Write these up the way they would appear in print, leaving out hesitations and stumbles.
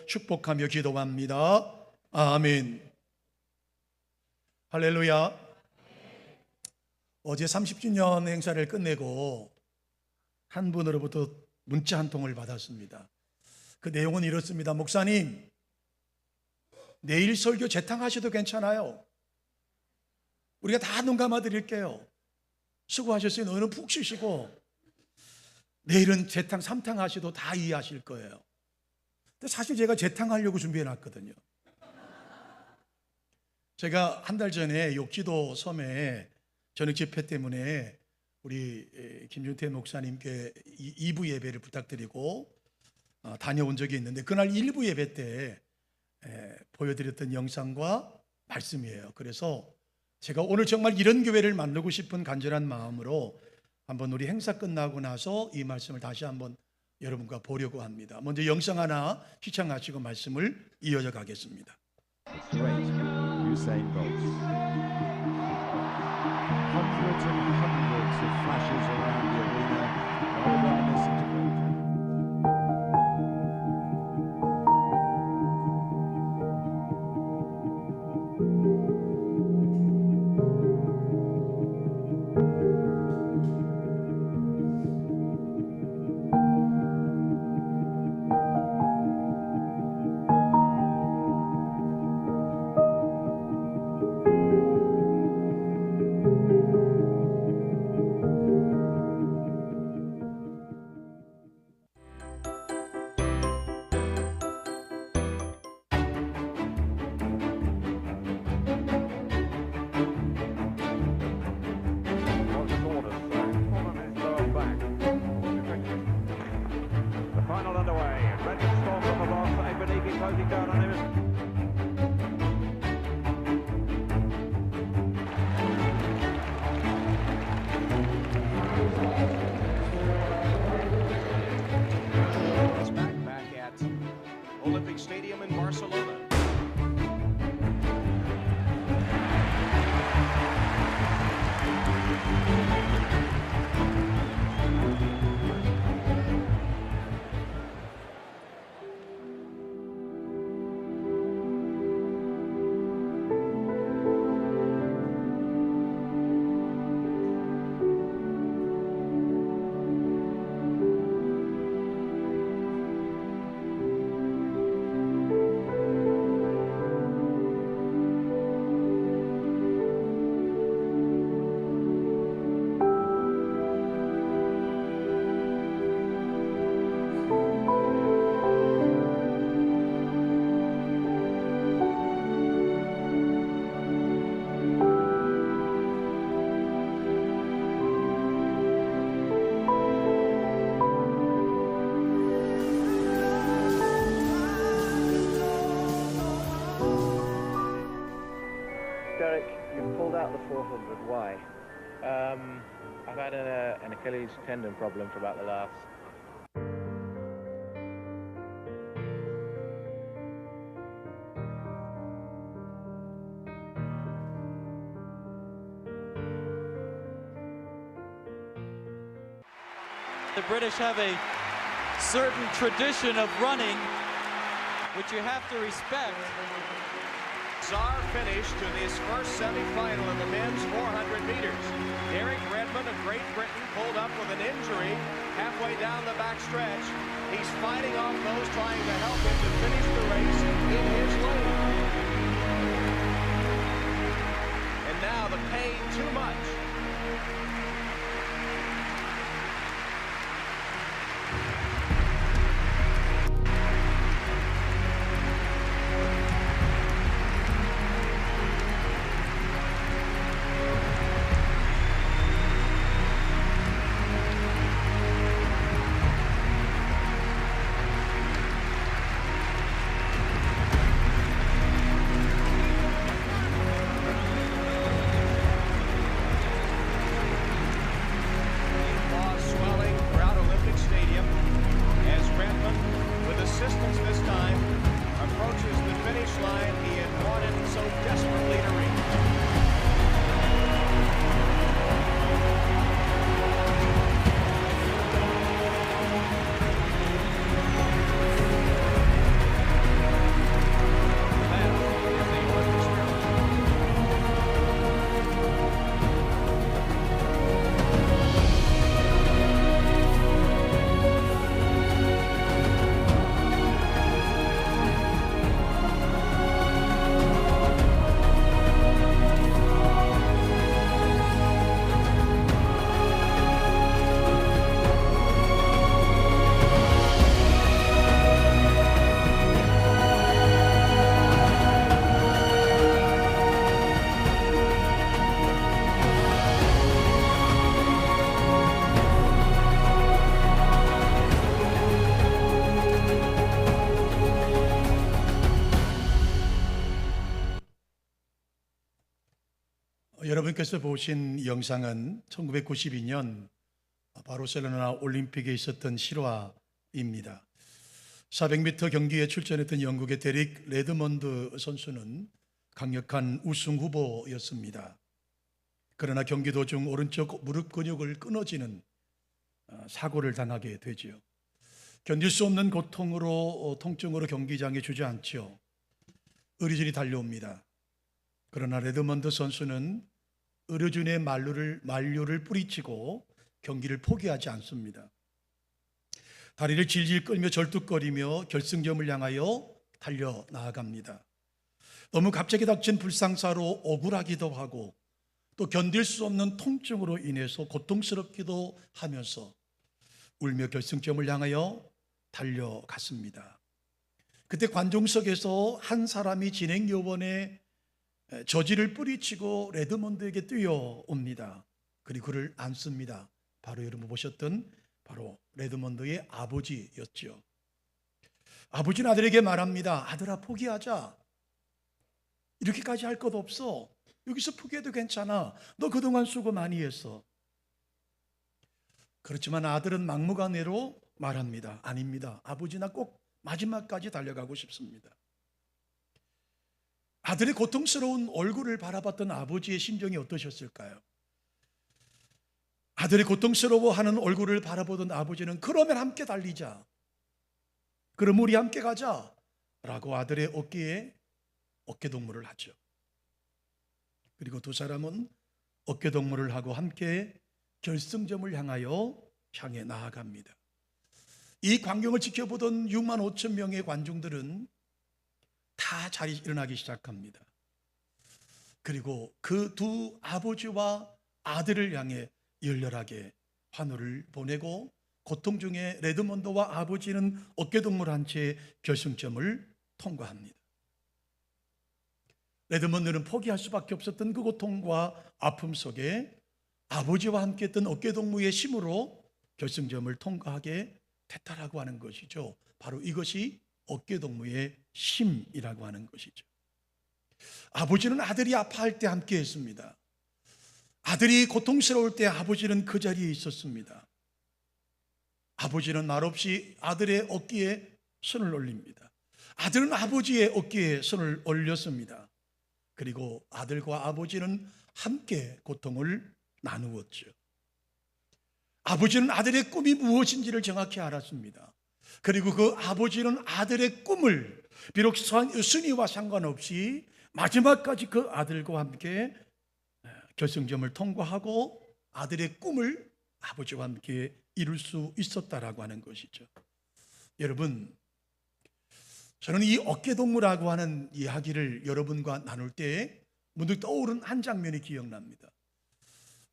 축복하며 기도합니다. 아멘. 할렐루야. 어제 30주년 행사를 끝내고 한 분으로부터 문자 한 통을 받았습니다. 그 내용은 이렇습니다. 목사님, 내일 설교 재탕하셔도 괜찮아요. 우리가 다 눈 감아 드릴게요. 수고하셨어요. 너는 푹 쉬시고 내일은 재탕 3탕 하셔도 다 이해하실 거예요. 근데 사실 제가 재탕하려고 준비해 놨거든요. 제가 한 달 전에 욕지도 섬에 저녁 집회 때문에 우리 김준태 목사님께 2부 예배를 부탁드리고 다녀온 적이 있는데, 그날 1부 예배 때 보여드렸던 영상과 말씀이에요. 그래서 제가 오늘 정말 이런 교회를 만들고 싶은 간절한 마음으로 한번 우리 행사 끝나고 나서 이 말씀을 다시 한번 여러분과 보려고 합니다. 먼저 영상 하나 시청하시고 말씀을 이어져 가겠습니다. Great Usain Bolt. Hundreds and hundreds of flashes around the arena, all reminiscent of Bolt. Back at Olympic Stadium in Barcelona. Derek, you've pulled out the 400. Why? I've had an Achilles tendon problem for about the last. The British have a certain tradition of running, which you have to respect. Czar finished to this first semifinal in the men's 400 meters. Derek Redmond of Great Britain pulled up with an injury halfway down the back stretch. He's fighting off those trying to help him to finish the race in his lane. And now the pain too much. 여러분께서 보신 영상은 1992년 바르셀로나 올림픽에 있었던 실화입니다. 400m 경기에 출전했던 영국의 데릭 레드먼드 선수는 강력한 우승 후보였습니다. 그러나 경기 도중 오른쪽 무릎 근육을 끊어지는 사고를 당하게 되죠. 견딜 수 없는 고통으로 통증으로 경기장에 주저앉죠. 의료진이 달려옵니다. 그러나 레드먼드 선수는 의료진의 만류를 뿌리치고 경기를 포기하지 않습니다. 다리를 질질 끌며 절뚝거리며 결승점을 향하여 달려 나아갑니다. 너무 갑자기 닥친 불상사로 억울하기도 하고 또 견딜 수 없는 통증으로 인해서 고통스럽기도 하면서 울며 결승점을 향하여 달려갔습니다. 그때 관중석에서 한 사람이 진행요원의 저지를 뿌리치고 레드먼드에게 뛰어옵니다. 그리고 그를 안습니다. 바로 여러분 보셨던 바로 레드먼드의 아버지였죠. 아버지는 아들에게 말합니다. 아들아, 포기하자. 이렇게까지 할 것 없어. 여기서 포기해도 괜찮아. 너 그동안 수고 많이 했어. 그렇지만 아들은 막무가내로 말합니다. 아닙니다. 아버지, 나 꼭 마지막까지 달려가고 싶습니다. 아들의 고통스러운 얼굴을 바라봤던 아버지의 심정이 어떠셨을까요? 아들이 고통스러워하는 얼굴을 바라보던 아버지는 그러면 함께 달리자. 그럼 우리 함께 가자. 라고 아들의 어깨에 어깨동무를 하죠. 그리고 두 사람은 어깨동무를 하고 함께 결승점을 향해 나아갑니다. 이 광경을 지켜보던 6만 5천 명의 관중들은 다 자리 일어나기 시작합니다. 그리고 그 두 아버지와 아들을 향해 열렬하게 환호를 보내고 고통 중에 레드먼드와 아버지는 어깨동무를 한 채 결승점을 통과합니다. 레드먼드는 포기할 수밖에 없었던 그 고통과 아픔 속에 아버지와 함께 했던 어깨동무의 힘으로 결승점을 통과하게 됐다라고 하는 것이죠. 바로 이것이 어깨동무의 힘이라고 하는 것이죠. 아버지는 아들이 아파할 때 함께 했습니다. 아들이 고통스러울 때 아버지는 그 자리에 있었습니다. 아버지는 말없이 아들의 어깨에 손을 올립니다. 아들은 아버지의 어깨에 손을 올렸습니다. 그리고 아들과 아버지는 함께 고통을 나누었죠. 아버지는 아들의 꿈이 무엇인지를 정확히 알았습니다. 그리고 그 아버지는 아들의 꿈을 비록 순위와 상관없이 마지막까지 그 아들과 함께 결승점을 통과하고 아들의 꿈을 아버지와 함께 이룰 수 있었다라고 하는 것이죠. 여러분, 저는 이 어깨동무라고 하는 이야기를 여러분과 나눌 때 문득 떠오른 한 장면이 기억납니다.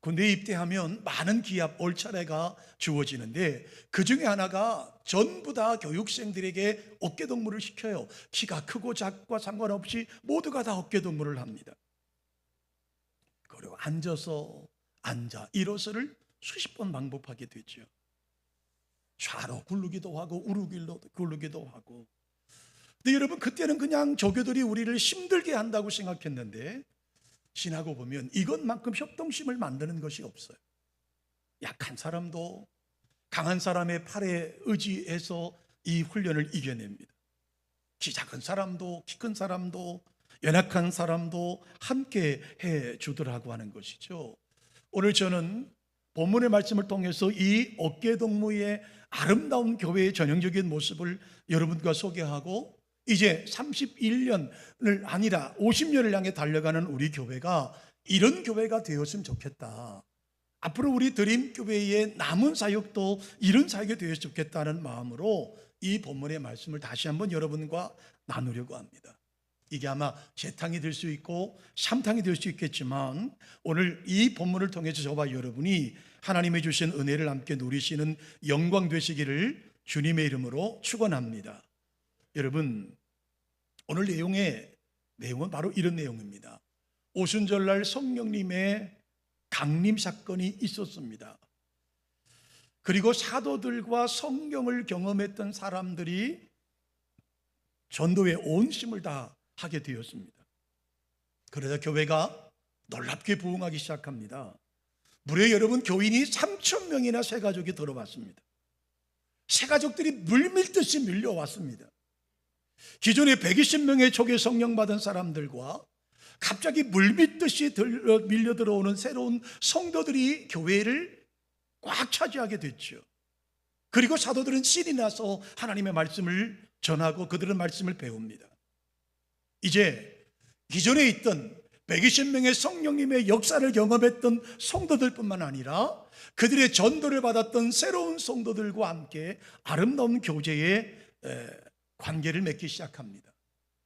군대에 입대하면 많은 기합, 올차례가 주어지는데 그 중에 하나가 전부 다 교육생들에게 어깨동무를 시켜요. 키가 크고 작과 상관없이 모두가 다 어깨동무를 합니다. 그리고 앉아, 일어서를 수십 번 반복하게 되죠. 좌로 굴르기도 하고 우르길로 굴르기도 하고. 근데 여러분, 그때는 그냥 조교들이 우리를 힘들게 한다고 생각했는데 지나고 보면 이것만큼 협동심을 만드는 것이 없어요. 약한 사람도 강한 사람의 팔에 의지해서 이 훈련을 이겨냅니다. 키 작은 사람도 키 큰 사람도 연약한 사람도 함께 해주더라고 하는 것이죠. 오늘 저는 본문의 말씀을 통해서 이 어깨동무의 아름다운 교회의 전형적인 모습을 여러분과 소개하고 이제 31년을 아니라 50년을 향해 달려가는 우리 교회가 이런 교회가 되었으면 좋겠다. 앞으로 우리 드림교회의 남은 사역도 이런 사역이 되었으면 좋겠다는 마음으로 이 본문의 말씀을 다시 한번 여러분과 나누려고 합니다. 이게 아마 재탕이 될 수 있고 삼탕이 될 수 있겠지만 오늘 이 본문을 통해서 저와 여러분이 하나님의 주신 은혜를 함께 누리시는 영광 되시기를 주님의 이름으로 축원합니다. 여러분, 오늘 내용은 바로 이런 내용입니다. 오순절날 성령님의 강림 사건이 있었습니다. 그리고 사도들과 성경을 경험했던 사람들이 전도에 온 힘을 다 하게 되었습니다. 그러자 교회가 놀랍게 부흥하기 시작합니다. 무려 여러분, 교인이 3,000명이나 새 가족이 들어왔습니다. 새 가족들이 물밀듯이 밀려왔습니다. 기존에 120명의 초기 성령 받은 사람들과 갑자기 물밀듯이 밀려 들어오는 새로운 성도들이 교회를 꽉 차지하게 됐죠. 그리고 사도들은 신이 나서 하나님의 말씀을 전하고 그들은 말씀을 배웁니다. 이제 기존에 있던 120명의 성령님의 역사를 경험했던 성도들뿐만 아니라 그들의 전도를 받았던 새로운 성도들과 함께 아름다운 교제의 관계를 맺기 시작합니다.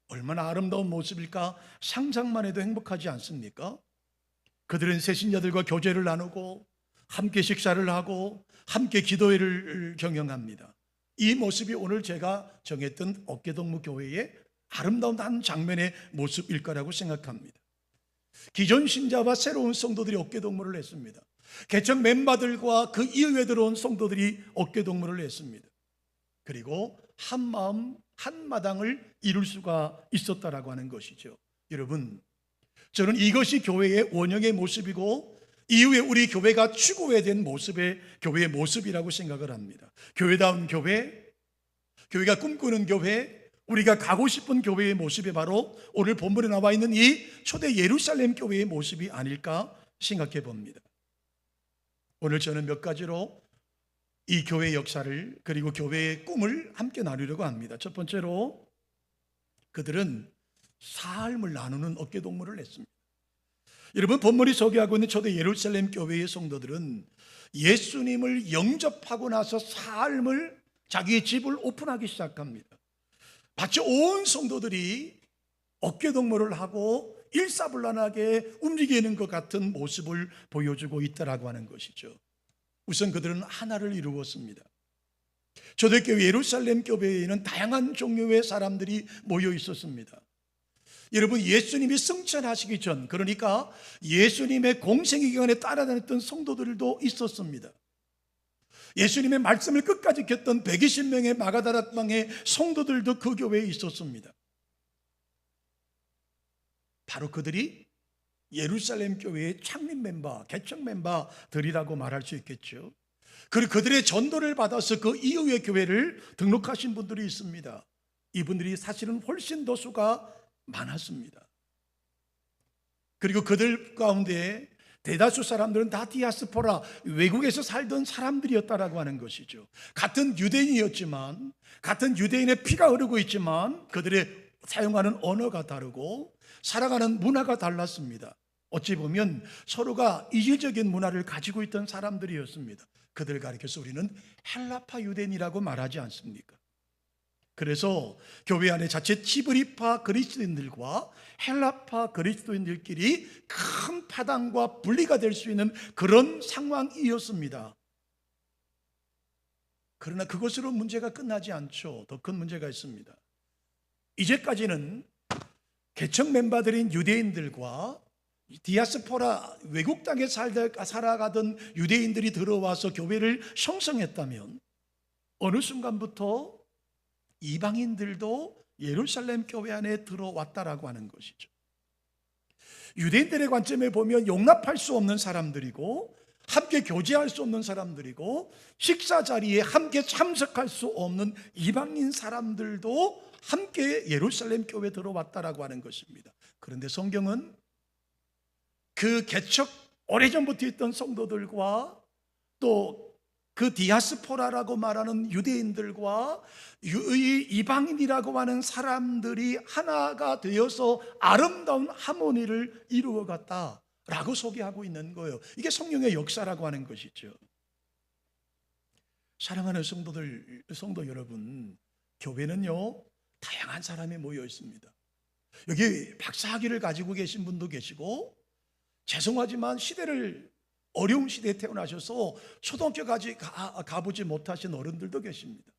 얼마나 아름다운 모습일까 상상만 해도 행복하지 않습니까? 그들은 새신자들과 교제를 나누고 함께 식사를 하고 함께 기도회를 경영합니다. 이 모습이 오늘 제가 정했던 어깨동무 교회의 아름다운 한 장면의 모습일 거라고 생각합니다. 기존 신자와 새로운 성도들이 어깨동무를 했습니다. 개척 멤버들과 그 이후에 들어온 성도들이 어깨동무를 했습니다. 그리고 한 마음 한 마당을 이룰 수가 있었다라고 하는 것이죠. 여러분, 저는 이것이 교회의 원형의 모습이고 이후에 우리 교회가 추구해야 된 모습의 교회의 모습이라고 생각을 합니다. 교회다운 교회, 교회가 꿈꾸는 교회, 우리가 가고 싶은 교회의 모습이 바로 오늘 본문에 나와 있는 이 초대 예루살렘 교회의 모습이 아닐까 생각해 봅니다. 오늘 저는 몇 가지로 이 교회의 역사를 그리고 교회의 꿈을 함께 나누려고 합니다. 첫 번째로 그들은 삶을 나누는 어깨동무를 했습니다. 여러분, 본문이 소개하고 있는 초대 예루살렘 교회의 성도들은 예수님을 영접하고 나서 삶을 자기의 집을 오픈하기 시작합니다. 마치 온 성도들이 어깨동무를 하고 일사불란하게 움직이는 것 같은 모습을 보여주고 있다라고 하는 것이죠. 우선 그들은 하나를 이루었습니다. 초대교회 예루살렘 교회에는 다양한 종류의 사람들이 모여 있었습니다. 여러분, 예수님이 승천하시기 전, 그러니까 예수님의 공생의 기간에 따라다녔던 성도들도 있었습니다. 예수님의 말씀을 끝까지 지켰던 120명의 마가다락방의 성도들도 그 교회에 있었습니다. 바로 그들이 예루살렘 교회의 창립 멤버, 개척 멤버들이라고 말할 수 있겠죠. 그리고 그들의 전도를 받아서 그 이후의 교회를 등록하신 분들이 있습니다. 이분들이 사실은 훨씬 더 수가 많았습니다. 그리고 그들 가운데 대다수 사람들은 다 디아스포라, 외국에서 살던 사람들이었다라고 하는 것이죠. 같은 유대인이었지만, 같은 유대인의 피가 흐르고 있지만 그들의 사용하는 언어가 다르고 살아가는 문화가 달랐습니다. 어찌 보면 서로가 이질적인 문화를 가지고 있던 사람들이었습니다. 그들을 가리켜서 우리는 헬라파 유대인이라고 말하지 않습니까? 그래서 교회 안에 자체 히브리파 그리스도인들과 헬라파 그리스도인들끼리 큰 파당과 분리가 될 수 있는 그런 상황이었습니다. 그러나 그것으로 문제가 끝나지 않죠. 더 큰 문제가 있습니다. 이제까지는 개척 멤버들인 유대인들과 디아스포라, 외국 땅에 살아가던 유대인들이 들어와서 교회를 형성했다면 어느 순간부터 이방인들도 예루살렘 교회 안에 들어왔다라고 하는 것이죠. 유대인들의 관점에 보면 용납할 수 없는 사람들이고 함께 교제할 수 없는 사람들이고 식사 자리에 함께 참석할 수 없는 이방인 사람들도 함께 예루살렘 교회에 들어왔다라고 하는 것입니다. 그런데 성경은 그 개척 오래전부터 있던 성도들과 또 그 디아스포라라고 말하는 유대인들과 이방인이라고 하는 사람들이 하나가 되어서 아름다운 하모니를 이루어갔다라고 소개하고 있는 거예요. 이게 성령의 역사라고 하는 것이죠. 사랑하는 성도 여러분, 교회는요 다양한 사람이 모여 있습니다. 여기 박사학위를 가지고 계신 분도 계시고, 죄송하지만 어려운 시대에 태어나셔서 초등학교까지 가보지 못하신 어른들도 계십니다.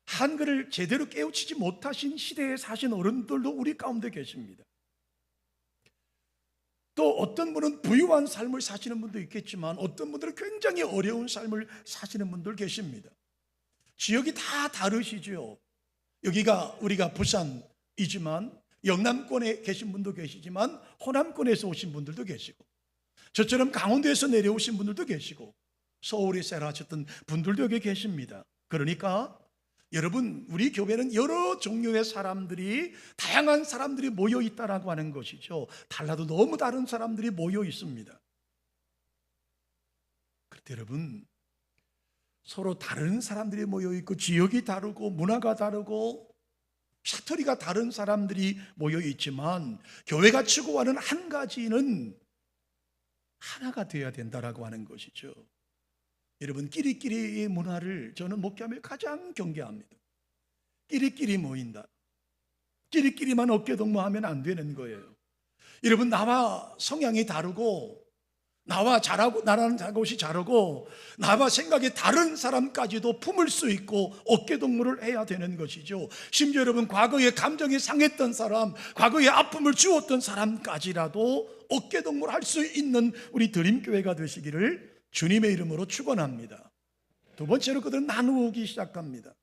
한글을 제대로 깨우치지 못하신 시대에 사신 어른들도 우리 가운데 계십니다. 또 어떤 분은 부유한 삶을 사시는 분도 있겠지만 어떤 분들은 굉장히 어려운 삶을 사시는 분들 계십니다. 지역이 다 다르시죠. 여기가 우리가 부산이지만 영남권에 계신 분도 계시지만 호남권에서 오신 분들도 계시고, 저처럼 강원도에서 내려오신 분들도 계시고, 서울에 살아셨던 분들도 여기 계십니다. 그러니까 여러분, 우리 교회는 여러 종류의 사람들이, 다양한 사람들이 모여 있다라고 하는 것이죠. 달라도 너무 다른 사람들이 모여 있습니다. 그런데 여러분, 서로 다른 사람들이 모여 있고, 지역이 다르고, 문화가 다르고, 사투리가 다른 사람들이 모여 있지만, 교회가 추구하는 한 가지는 하나가 되어야 된다라고 하는 것이죠. 여러분, 끼리끼리의 문화를 저는 목회하며 가장 경계합니다. 끼리끼리 모인다, 끼리끼리만 어깨동무하면 안 되는 거예요. 여러분, 나와 성향이 다르고, 나와 잘하고, 나라는 것이 다르고, 나와 생각이 다른 사람까지도 품을 수 있고 어깨동무를 해야 되는 것이죠. 심지어 여러분, 과거에 감정이 상했던 사람, 과거에 아픔을 주었던 사람까지라도 어깨동무를 할 수 있는 우리 드림교회가 되시기를 주님의 이름으로 축원합니다. 두 번째로 그들은 나누기 시작합니다.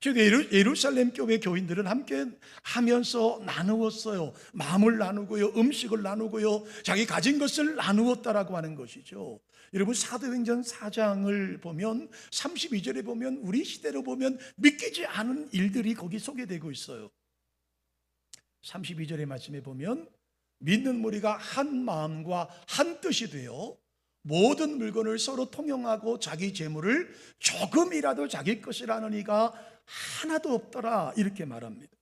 예루살렘 교회 교인들은 함께 하면서 나누었어요. 마음을 나누고요, 음식을 나누고요, 자기 가진 것을 나누었다라고 하는 것이죠. 여러분, 사도행전 4장을 보면 32절에 보면 우리 시대로 보면 믿기지 않은 일들이 거기 소개되고 있어요. 32절의 말씀에 보면 믿는 무리가 한 마음과 한 뜻이 되어 모든 물건을 서로 통용하고 자기 재물을 조금이라도 자기 것이라는 이가 하나도 없더라, 이렇게 말합니다.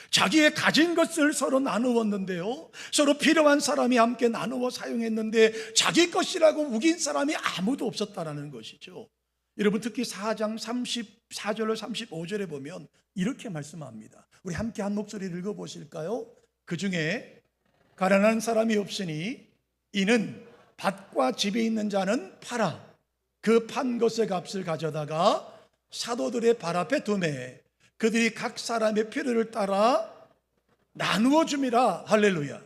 자기의 가진 것을 서로 나누었는데요, 서로 필요한 사람이 함께 나누어 사용했는데 자기 것이라고 우긴 사람이 아무도 없었다라는 것이죠. 여러분, 특히 4장 34절로 35절에 보면 이렇게 말씀합니다. 우리 함께 한 목소리를 읽어보실까요? 그 중에 가난한 사람이 없으니 이는 밭과 집에 있는 자는 팔아 그 판 것의 값을 가져다가 사도들의 발 앞에 두매 그들이 각 사람의 필요를 따라 나누어 줌이라. 할렐루야.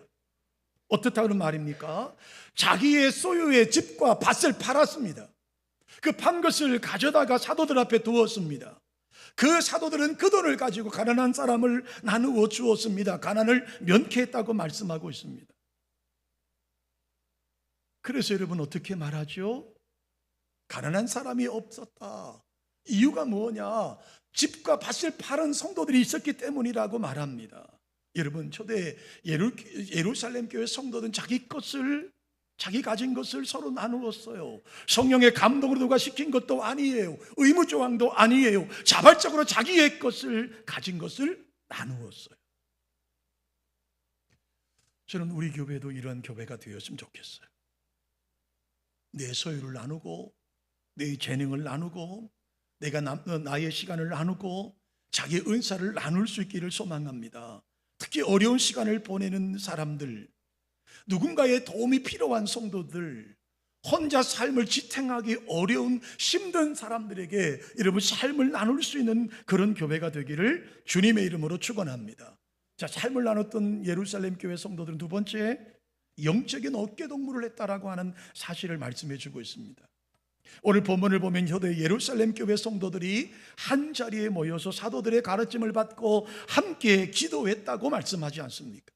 어떻다는 말입니까? 자기의 소유의 집과 밭을 팔았습니다. 그 판 것을 가져다가 사도들 앞에 두었습니다. 그 사도들은 그 돈을 가지고 가난한 사람을 나누어 주었습니다. 가난을 면케했다고 말씀하고 있습니다. 그래서 여러분, 어떻게 말하죠? 가난한 사람이 없었다. 이유가 뭐냐? 집과 밭을 파는 성도들이 있었기 때문이라고 말합니다. 여러분, 초대 예루살렘 교회 성도들은 자기 것을, 자기 가진 것을 서로 나누었어요. 성령의 감동으로 누가 시킨 것도 아니에요. 의무조항도 아니에요. 자발적으로 자기의 것을, 가진 것을 나누었어요. 저는 우리 교회도 이런 교회가 되었으면 좋겠어요. 내 소유를 나누고, 내 재능을 나누고, 내가 나의 시간을 나누고, 자기의 은사를 나눌 수 있기를 소망합니다. 특히 어려운 시간을 보내는 사람들, 누군가의 도움이 필요한 성도들, 혼자 삶을 지탱하기 어려운 힘든 사람들에게 여러분, 삶을 나눌 수 있는 그런 교회가 되기를 주님의 이름으로 축원합니다. 자, 삶을 나눴던 예루살렘 교회 성도들은 두 번째, 영적인 어깨동무를 했다라고 하는 사실을 말씀해 주고 있습니다. 오늘 본문을 보면 현대 예루살렘 교회 성도들이 한 자리에 모여서 사도들의 가르침을 받고 함께 기도했다고 말씀하지 않습니까?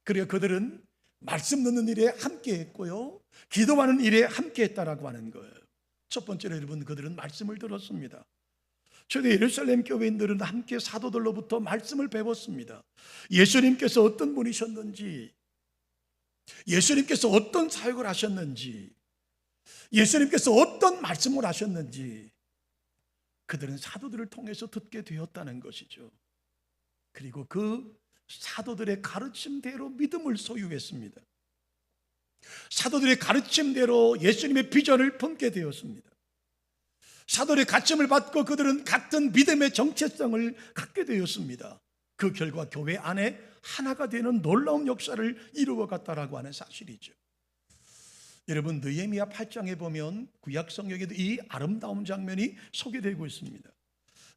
그러니까 그들은 말씀 듣는 일에 함께 했고요, 기도하는 일에 함께 했다라고 하는 거예요. 첫 번째로 여러분, 그들은 말씀을 들었습니다. 초대 예루살렘 교회인들은 함께 사도들로부터 말씀을 배웠습니다. 예수님께서 어떤 분이셨는지, 예수님께서 어떤 사역을 하셨는지, 예수님께서 어떤 말씀을 하셨는지 그들은 사도들을 통해서 듣게 되었다는 것이죠. 그리고 그 사도들의 가르침대로 믿음을 소유했습니다. 사도들의 가르침대로 예수님의 비전을 품게 되었습니다. 사도들의 가르침을 받고 그들은 같은 믿음의 정체성을 갖게 되었습니다. 그 결과 교회 안에 하나가 되는 놀라운 역사를 이루어갔다라고 하는 사실이죠. 여러분, 느헤미야 8장에 보면 구약 성경에도 이 아름다운 장면이 소개되고 있습니다.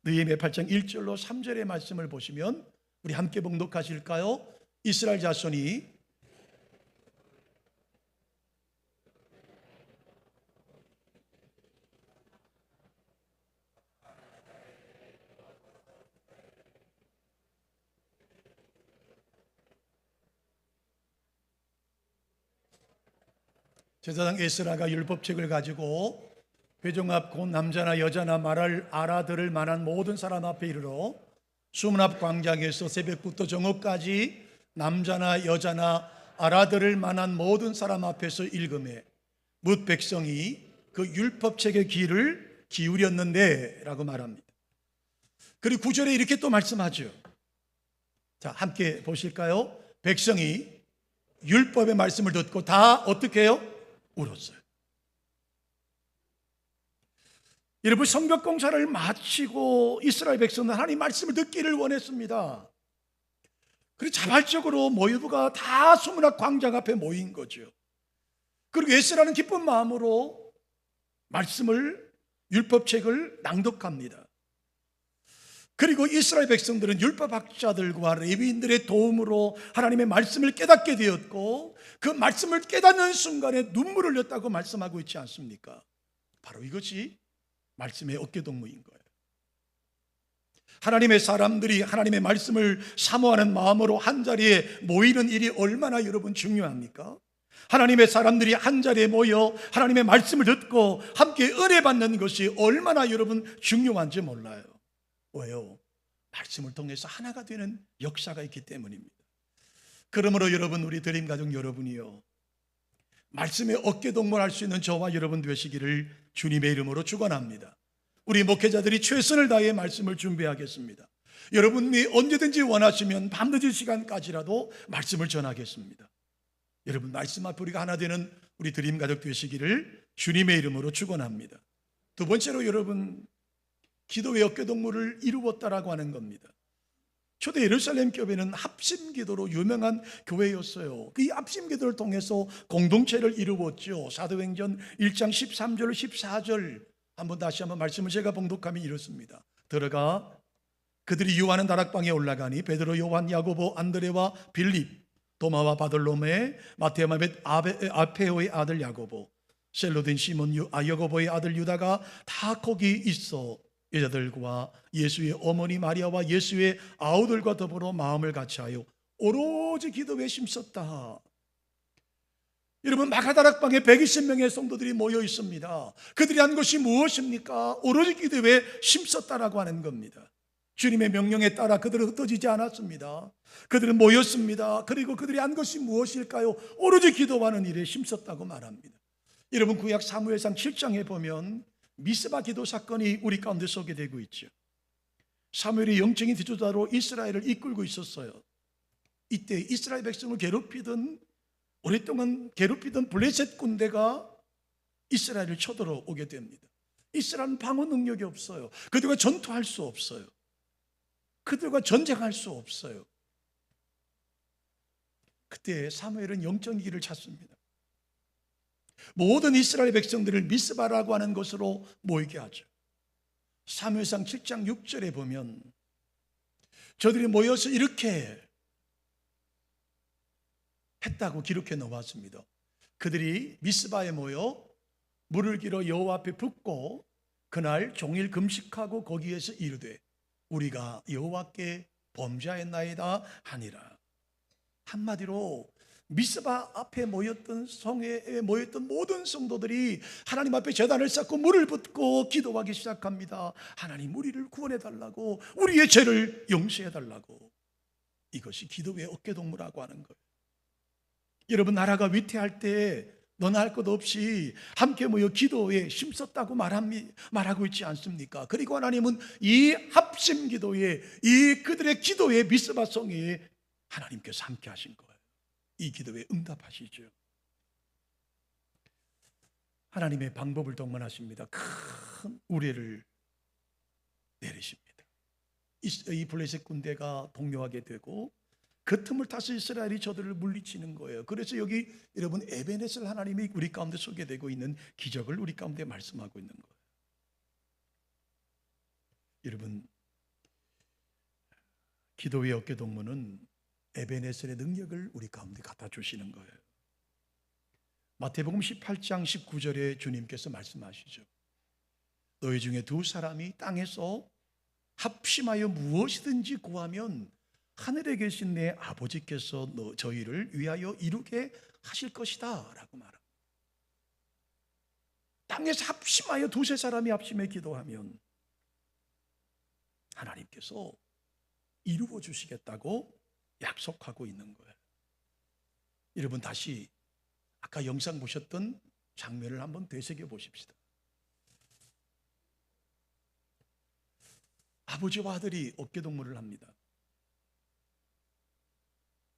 느헤미야 8장 1절로 3절의 말씀을 보시면 우리 함께 봉독하실까요? 이스라엘 자손이 제사장 에스라가 율법책을 가지고 회중 앞 곧 남자나 여자나 말을 알아들을 만한 모든 사람 앞에 이르러 수문 앞 광장에서 새벽부터 정오까지 남자나 여자나 알아들을 만한 모든 사람 앞에서 읽음에 뭇 백성이 그 율법책의 귀를 기울였는데 라고 말합니다. 그리고 9절에 이렇게 또 말씀하죠. 자, 함께 보실까요? 백성이 율법의 말씀을 듣고 다 어떻게 해요? 울었어요. 여러분, 성벽 공사를 마치고 이스라엘 백성은 하나님 말씀을 듣기를 원했습니다. 그리고 자발적으로 모두가 다 수문 앞 광장 앞에 모인 거죠. 그리고 에스라는 기쁜 마음으로 말씀을, 율법책을 낭독합니다. 그리고 이스라엘 백성들은 율법학자들과 레위인들의 도움으로 하나님의 말씀을 깨닫게 되었고, 그 말씀을 깨닫는 순간에 눈물을 흘렸다고 말씀하고 있지 않습니까? 바로 이것이 말씀의 어깨동무인 거예요. 하나님의 사람들이 하나님의 말씀을 사모하는 마음으로 한자리에 모이는 일이 얼마나 여러분 중요합니까? 하나님의 사람들이 한자리에 모여 하나님의 말씀을 듣고 함께 은혜 받는 것이 얼마나 여러분 중요한지 몰라요. 왜요? 말씀을 통해서 하나가 되는 역사가 있기 때문입니다. 그러므로 여러분, 우리 드림가족 여러분이요, 말씀의 어깨동무할 수 있는 저와 여러분 되시기를 주님의 이름으로 축원합니다. 우리 목회자들이 최선을 다해 말씀을 준비하겠습니다. 여러분이 언제든지 원하시면 밤늦은 시간까지라도 말씀을 전하겠습니다. 여러분, 말씀 앞에 우리가 하나 되는 우리 드림가족 되시기를 주님의 이름으로 축원합니다. 두 번째로 여러분, 기도의 어깨동무를 이루었다라고 하는 겁니다. 초대 예루살렘 교회는 합심기도로 유명한 교회였어요. 그 합심기도를 통해서 공동체를 이루었죠. 사도행전 1장 13절 14절 한번 다시 한번 말씀을 제가 봉독하면 이렇습니다. 들어가 그들이 유하는 다락방에 올라가니 베드로, 요한, 야고보, 안드레와 빌립, 도마와 바돌로메, 마테마 및 알페오의 아들 야고보, 셀로딘 시몬, 야고보의 아들 유다가 다 거기 있어 여자들과 예수의 어머니 마리아와 예수의 아우들과 더불어 마음을 같이하여 오로지 기도에 힘썼다. 여러분, 마가다락방에 120명의 성도들이 모여 있습니다. 그들이 한 것이 무엇입니까? 오로지 기도에 힘썼다라고 하는 겁니다. 주님의 명령에 따라 그들은 흩어지지 않았습니다. 그들은 모였습니다. 그리고 그들이 한 것이 무엇일까요? 오로지 기도하는 일에 힘썼다고 말합니다. 여러분, 구약 사무엘상 7장에 보면 미스바 기도 사건이 우리 가운데 소개되고 있죠. 사무엘이 영적인 지도자로 이스라엘을 이끌고 있었어요. 이때 이스라엘 백성을 오랫동안 괴롭히던 블레셋 군대가 이스라엘을 쳐들어오게 됩니다. 이스라엘은 방어 능력이 없어요. 그들과 전투할 수 없어요. 그들과 전쟁할 수 없어요. 그때 사무엘은 영적인 길을 찾습니다. 모든 이스라엘 백성들을 미스바라고 하는 곳으로 모이게 하죠. 사무엘상 7장 6절에 보면 저들이 모여서 이렇게 했다고 기록해 놓았습니다. 그들이 미스바에 모여 물을 길어 여호와 앞에 붓고 그날 종일 금식하고 거기에서 이르되 우리가 여호와께 범죄하였나이다 하니라. 한마디로 미스바 앞에 모였던 성회에 모였던 모든 성도들이 하나님 앞에 제단을 쌓고 물을 붓고 기도하기 시작합니다. 하나님, 우리를 구원해 달라고, 우리의 죄를 용서해 달라고. 이것이 기도의 어깨동무라고 하는 거예요. 여러분, 나라가 위태할 때 너나 할 것 없이 함께 모여 기도에 힘썼다고 말하고 있지 않습니까? 그리고 하나님은 이 합심 기도에, 이 그들의 기도에 미스바 성회에 하나님께서 함께 하신 거예요. 이 기도에 응답하시죠. 하나님의 방법을 동반하십니다. 큰 우레를 내리십니다. 이 블레셋 군대가 동요하게 되고 그 틈을 타서 이스라엘이 저들을 물리치는 거예요. 그래서 여기 여러분, 에베네셀 하나님이 우리 가운데 소개되고 있는 기적을 우리 가운데 말씀하고 있는 거예요. 여러분, 기도의 어깨동무는 에베네셀의 능력을 우리 가운데 갖다 주시는 거예요. 마태복음 18장 19절에 주님께서 말씀하시죠. 너희 중에 두 사람이 땅에서 합심하여 무엇이든지 구하면 하늘에 계신 내 아버지께서 저희를 위하여 이루게 하실 것이다 라고 말합니다. 땅에서 합심하여 두세 사람이 합심해 기도하면 하나님께서 이루어 주시겠다고 약속하고 있는 거예요. 여러분, 다시 아까 영상 보셨던 장면을 한번 되새겨 보십시다. 아버지와 아들이 어깨동무를 합니다.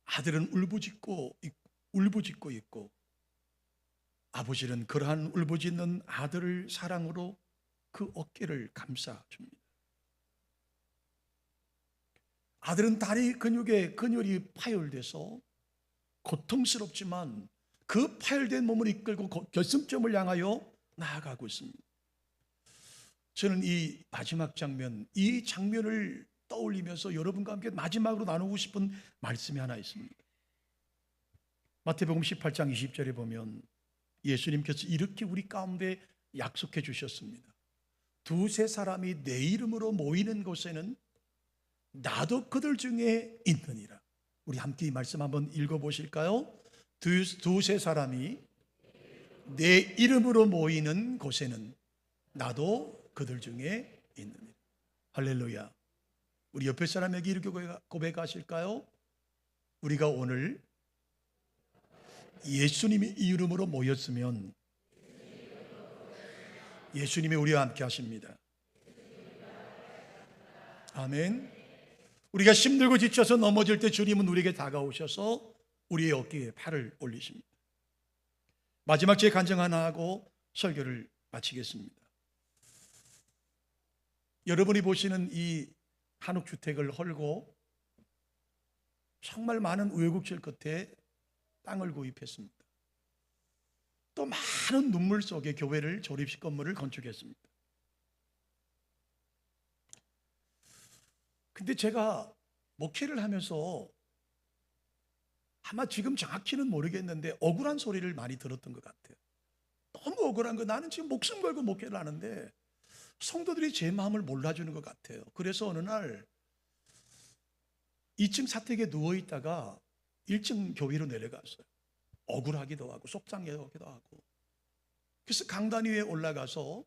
아들은 울부짖고 있고 아버지는 그러한 울부짖는 아들을 사랑으로 그 어깨를 감싸줍니다. 아들은 다리 근육에 근혈이 파열돼서 고통스럽지만 그 파열된 몸을 이끌고 결승점을 향하여 나아가고 있습니다. 저는 이 마지막 장면, 이 장면을 떠올리면서 여러분과 함께 마지막으로 나누고 싶은 말씀이 하나 있습니다. 마태복음 18장 20절에 보면 예수님께서 이렇게 우리 가운데 약속해 주셨습니다. 두세 사람이 내 이름으로 모이는 곳에는 나도 그들 중에 있느니라. 우리 함께 이 말씀 한번 읽어보실까요? 두세 사람이 내 이름으로 모이는 곳에는 나도 그들 중에 있느니라. 할렐루야. 우리 옆에 사람에게 이렇게 고백하실까요? 우리가 오늘 예수님의 이름으로 모였으면 예수님이 우리와 함께 하십니다. 아멘. 우리가 힘들고 지쳐서 넘어질 때 주님은 우리에게 다가오셔서 우리의 어깨에 팔을 올리십니다. 마지막 제 간증 하나 하고 설교를 마치겠습니다. 여러분이 보시는 이 한옥주택을 헐고 정말 많은 우여곡절 끝에 땅을 구입했습니다. 또 많은 눈물 속에 교회를 조립식 건물을 건축했습니다. 근데 제가 목회를 하면서 아마 지금 정확히는 모르겠는데 억울한 소리를 많이 들었던 것 같아요. 너무 억울한 거, 나는 지금 목숨 걸고 목회를 하는데 성도들이 제 마음을 몰라주는 것 같아요. 그래서 어느 날 2층 사택에 누워있다가 1층 교회로 내려갔어요. 억울하기도 하고 속상하기도 하고. 그래서 강단 위에 올라가서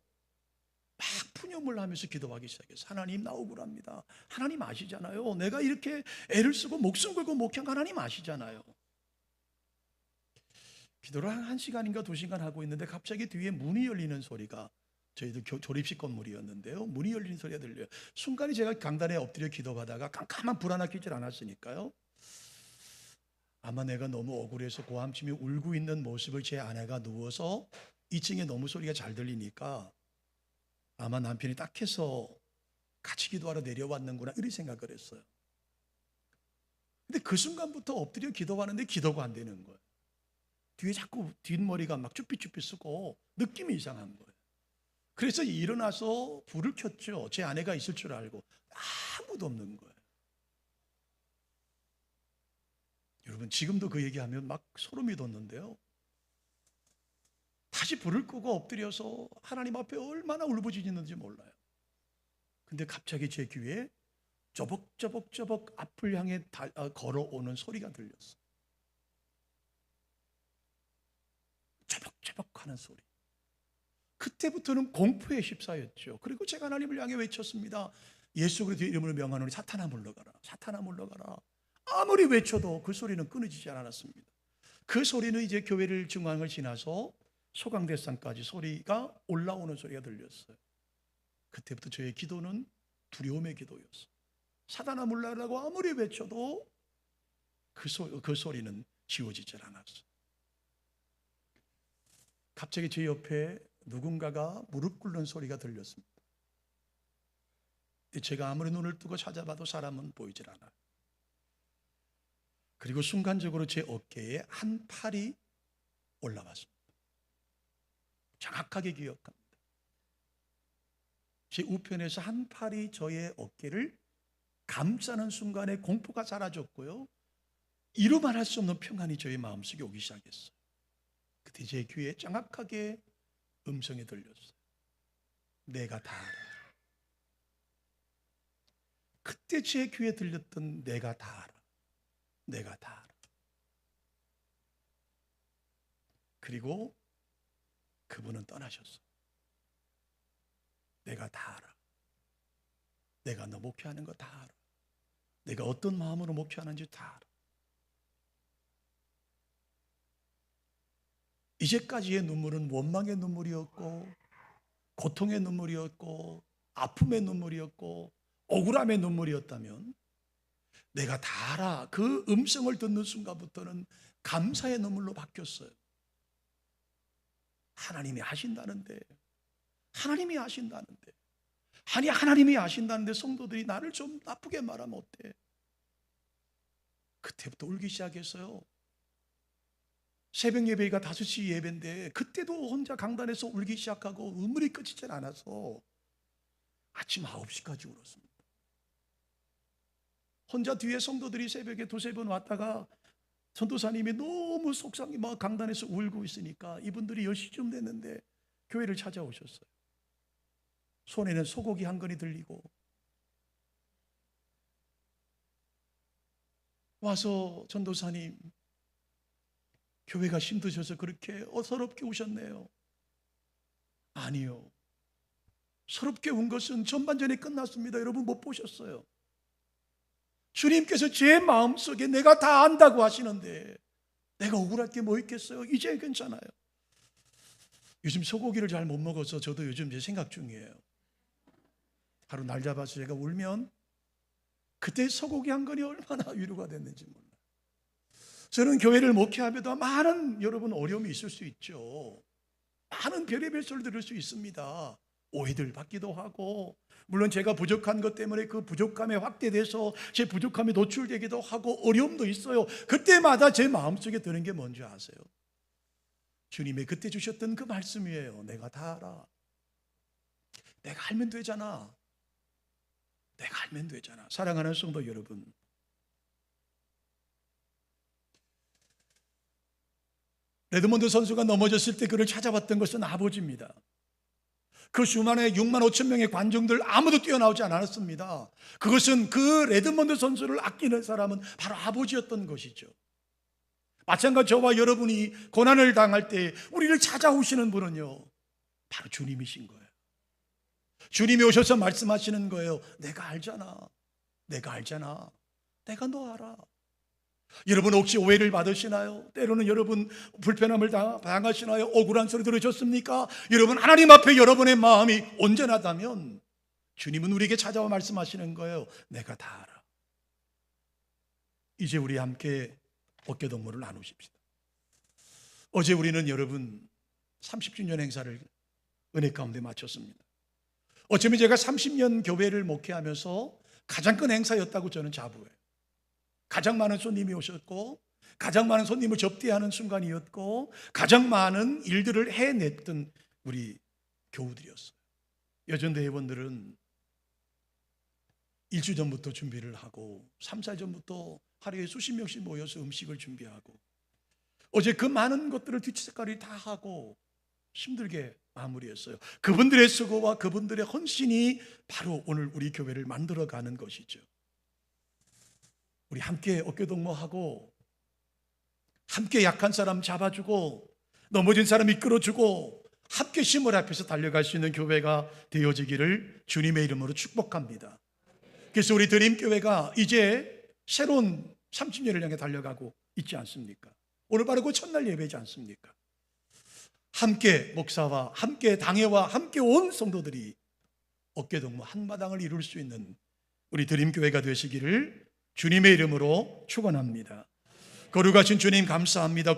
막 푸념을 하면서 기도하기 시작했어요. 하나님, 나 억울합니다. 하나님 아시잖아요. 내가 이렇게 애를 쓰고 목숨 걸고 목회한 거 하나님 아시잖아요. 기도를 한 1시간인가 2시간 하고 있는데 갑자기 뒤에 문이 열리는 소리가, 저희도 조립식 건물이었는데요, 문이 열리는 소리가 들려요. 순간에 제가 강단에 엎드려 기도하다가 깜깜한 불 하나 켜질 않았으니까요, 아마 내가 너무 억울해서 고함치며 울고 있는 모습을 제 아내가 누워서 2층에 너무 소리가 잘 들리니까 아마 남편이 딱 해서 같이 기도하러 내려왔는구나, 이런 생각을 했어요. 근데 그 순간부터 엎드려 기도하는데 기도가 안 되는 거예요. 뒤에 자꾸 뒷머리가 막 쭈삣쭈삣 쓰고 느낌이 이상한 거예요. 그래서 일어나서 불을 켰죠. 제 아내가 있을 줄 알고. 아무도 없는 거예요. 여러분, 지금도 그 얘기하면 막 소름이 돋는데요, 다시 불을 끄고 엎드려서 하나님 앞에 얼마나 울부짖는지 몰라요. 근데 갑자기 제 귀에 쪼벅쪼벅쪼벅 앞을 향해 걸어오는 소리가 들렸어요. 쪼벅쪼벅 하는 소리. 그때부터는 공포에 휩싸였죠. 그리고 제가 하나님을 향해 외쳤습니다. 예수 그리스도의 이름으로 명하노니 사탄아 물러가라, 사탄아 물러가라. 아무리 외쳐도 그 소리는 끊어지지 않았습니다. 그 소리는 이제 교회를 중앙을 지나서 소강대산까지 소리가 올라오는 소리가 들렸어요. 그때부터 저의 기도는 두려움의 기도였어요. 사탄아 물러가라고 아무리 외쳐도 그 소리는 지워지지 않았어요. 갑자기 제 옆에 누군가가 무릎 꿇는 소리가 들렸습니다. 제가 아무리 눈을 뜨고 찾아봐도 사람은 보이질 않아요. 그리고 순간적으로 제 어깨에 한 팔이 올라왔습니다. 정확하게 기억합니다. 제 우편에서 한 팔이 저의 어깨를 감싸는 순간에 공포가 사라졌고요, 이루 말할 수 없는 평안이 저의 마음속에 오기 시작했어요. 그때 제 귀에 정확하게 음성이 들렸어요. 내가 다 알아. 그때 제 귀에 들렸던 내가 다 알아, 내가 다 알아. 그리고 그분은 떠나셨어요. 내가 다 알아. 내가 너 목회하는 거 다 알아. 내가 어떤 마음으로 목회하는지 다 알아. 이제까지의 눈물은 원망의 눈물이었고, 고통의 눈물이었고, 아픔의 눈물이었고, 억울함의 눈물이었다면, 내가 다 알아. 그 음성을 듣는 순간부터는 감사의 눈물로 바뀌었어요. 하나님이 하신다는데, 하나님이 하신다는데, 아니 하나님이 하신다는데 성도들이 나를 좀 나쁘게 말하면 어때? 그때부터 울기 시작했어요. 새벽 예배가 5시 예배인데 그때도 혼자 강단에서 울기 시작하고 눈물이 끝이질 않아서 아침 9시까지 울었습니다. 혼자 뒤에 성도들이 새벽에 2-3번 왔다가 전도사님이 너무 속상해 막 강단에서 울고 있으니까 이분들이 10시쯤 됐는데 교회를 찾아오셨어요. 손에는 소고기 한 건이 들리고 와서 전도사님 교회가 힘드셔서 그렇게 서럽게 우셨네요. 아니요, 서럽게 운 것은 전반전에 끝났습니다. 여러분 못 보셨어요. 주님께서 제 마음속에 내가 다 안다고 하시는데 내가 억울할 게 뭐 있겠어요? 이제 괜찮아요. 요즘 소고기를 잘 못 먹어서 저도 요즘 이제 생각 중이에요. 하루 날 잡아서 제가 울면 그때 소고기 한 건이 얼마나 위로가 됐는지 몰라요. 저는 교회를 목회하면서 많은 여러분 어려움이 있을 수 있죠. 많은 별의별 소리를 들을 수 있습니다. 오해들 받기도 하고, 물론 제가 부족한 것 때문에 그 부족함에 확대돼서 제 부족함이 노출되기도 하고 어려움도 있어요. 그때마다 제 마음속에 드는 게 뭔지 아세요? 주님의 그때 주셨던 그 말씀이에요. 내가 다 알아. 내가 알면 되잖아. 내가 알면 되잖아. 사랑하는 성도 여러분, 레드몬드 선수가 넘어졌을 때 그를 찾아왔던 것은 아버지입니다. 그 수만의 6만 5천 명의 관중들 아무도 뛰어나오지 않았습니다. 그것은 그 레드몬드 선수를 아끼는 사람은 바로 아버지였던 것이죠. 마찬가지 저와 여러분이 고난을 당할 때 우리를 찾아오시는 분은요, 바로 주님이신 거예요. 주님이 오셔서 말씀하시는 거예요. 내가 알잖아. 내가 알잖아. 내가 너 알아. 여러분 혹시 오해를 받으시나요? 때로는 여러분 불편함을 당하시나요? 억울한 소리 들으셨습니까? 여러분 하나님 앞에 여러분의 마음이 온전하다면 주님은 우리에게 찾아와 말씀하시는 거예요. 내가 다 알아. 이제 우리 함께 어깨동무를 나누십시다. 어제 우리는 여러분 30주년 행사를 은혜 가운데 마쳤습니다. 어쩌면 제가 30년 교회를 목회하면서 가장 큰 행사였다고 저는 자부해요. 가장 많은 손님이 오셨고, 가장 많은 손님을 접대하는 순간이었고, 가장 많은 일들을 해냈던 우리 교우들이었어요. 여전대 회원들은 일주 전부터 준비를 하고 3-4일 전부터 하루에 수십 명씩 모여서 음식을 준비하고, 어제 그 많은 것들을 뒷색깔이 다 하고 힘들게 마무리했어요. 그분들의 수고와 그분들의 헌신이 바로 오늘 우리 교회를 만들어가는 것이죠. 우리 함께 어깨동무하고, 함께 약한 사람 잡아주고, 넘어진 사람 이끌어주고, 함께 시물 앞에서 달려갈 수 있는 교회가 되어지기를 주님의 이름으로 축복합니다. 그래서 우리 드림교회가 이제 새로운 30년을 향해 달려가고 있지 않습니까? 오늘 바로 그 첫날 예배지 않습니까? 함께 목사와 함께 당회와 함께 온 성도들이 어깨동무 한마당을 이룰 수 있는 우리 드림교회가 되시기를 주님의 이름으로 축원합니다. 거룩하신 주님 감사합니다.